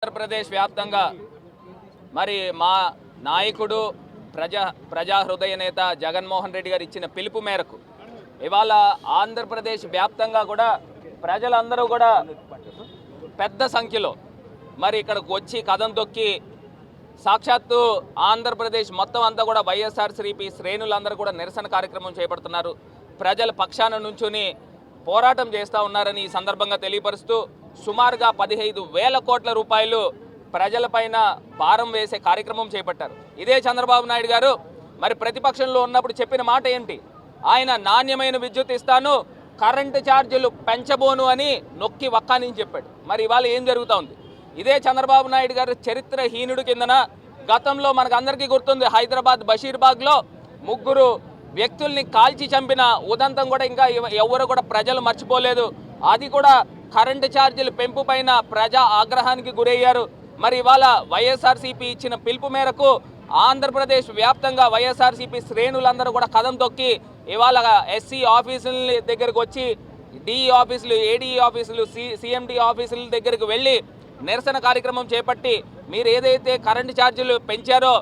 ఆంధ్రప్రదేశ్ వ్యాప్తంగా మరి మా నాయకుడు ప్రజా హృదయ నేత జగన్మోహన్ రెడ్డి గారు ఇచ్చిన పిలుపు మేరకు ఇవాళ ఆంధ్రప్రదేశ్ వ్యాప్తంగా కూడా ప్రజలందరూ కూడా పెద్ద సంఖ్యలో మరి ఇక్కడికి వచ్చి కదం తొక్కి సాక్షాత్తు ఆంధ్రప్రదేశ్ మొత్తం అంతా కూడా వైఎస్ఆర్సీపీ శ్రేణులందరూ కూడా నిరసన కార్యక్రమం చేపడుతున్నారు. ప్రజల పక్షాన నుంచుని పోరాటం చేస్తూ ఉన్నారని ఈ సందర్భంగా తెలియపరుస్తూ సుమారుగా 15,000 కోట్ల రూపాయలు ప్రజలపైన భారం వేసే కార్యక్రమం చేపట్టారు. ఇదే చంద్రబాబు నాయుడు గారు మరి ప్రతిపక్షంలో ఉన్నప్పుడు చెప్పిన మాట ఏంటి? ఆయన నాణ్యమైన విద్యుత్ ఇస్తాను, కరెంటు ఛార్జీలు పెంచబోను అని నొక్కి వక్కానించి చెప్పాడు. మరి ఇవాళ ఏం జరుగుతూ ఉంది? ఇదే చంద్రబాబు నాయుడు గారు చరిత్రహీనుడు కిందన గతంలో మనకు అందరికీ గుర్తుంది, హైదరాబాద్ బషీర్బాగ్లో 3 వ్యక్తుల్ని కాల్చి చంపిన ఉదంతం కూడా ఇంకా ఎవరు కూడా ప్రజలు మర్చిపోలేదు. అది కూడా కరెంటు ఛార్జీల పెంపు పైన ప్రజా ఆగ్రహానికి గురయ్యారు. మరి ఇవాళ వైఎస్ఆర్సీపీ ఇచ్చిన పిలుపు మేరకు ఆంధ్రప్రదేశ్ వ్యాప్తంగా వైఎస్ఆర్సీపీ శ్రేణులందరూ కూడా కదం తొక్కి ఇవాళ ఎస్సీ ఆఫీసుల దగ్గరకు వచ్చి డిఈ ఆఫీసులు, ఏడీఈ ఆఫీసులు, సిఎండి ఆఫీసుల దగ్గరికి వెళ్ళి నిరసన కార్యక్రమం చేపట్టి మీరు ఏదైతే కరెంటు ఛార్జీలు పెంచారో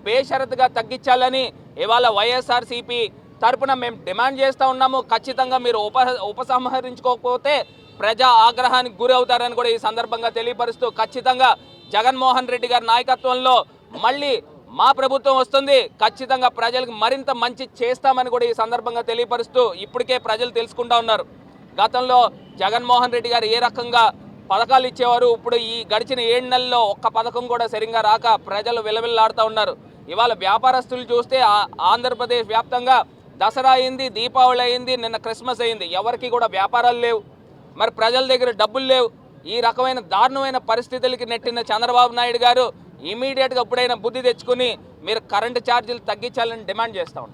బేషరతుగా తగ్గించాలని ఇవాళ వైఎస్ఆర్సీపీ తరపున మేము డిమాండ్ చేస్తూ ఉన్నాము. ఖచ్చితంగా మీరు ఉపసంహరించుకోకపోతే ప్రజా ఆగ్రహానికి గురి అవుతారని కూడా ఈ సందర్భంగా తెలియపరుస్తూ ఖచ్చితంగా జగన్మోహన్ రెడ్డి గారి నాయకత్వంలో మళ్ళీ మా ప్రభుత్వం వస్తుంది, ఖచ్చితంగా ప్రజలకు మరింత మంచి చేస్తామని కూడా ఈ సందర్భంగా తెలియపరుస్తూ ఇప్పటికే ప్రజలు తెలుసుకుంటూ ఉన్నారు. గతంలో జగన్మోహన్ రెడ్డి గారు ఏ రకంగా పథకాలు ఇచ్చేవారు, ఇప్పుడు ఈ గడిచిన 7 నెలల్లో ఒక్క పథకం కూడా సరిగ్గా రాక ప్రజలు విలవిల్లాడుతూ ఉన్నారు. ఇవాళ వ్యాపారస్తులు చూస్తే ఆంధ్రప్రదేశ్ వ్యాప్తంగా దసరా అయింది, దీపావళి అయింది, నిన్న క్రిస్మస్ అయింది, ఎవరికి కూడా వ్యాపారాలు లేవు, మరి ప్రజల దగ్గర డబ్బులు లేవు. ఈ రకమైన దారుణమైన పరిస్థితులకి నెట్టిన చంద్రబాబు నాయుడు గారు ఇమీడియట్గా ఎప్పుడైనా బుద్ధి తెచ్చుకుని మీరు కరెంటు ఛార్జీలు తగ్గించాలని డిమాండ్ చేస్తూ ఉన్నారు.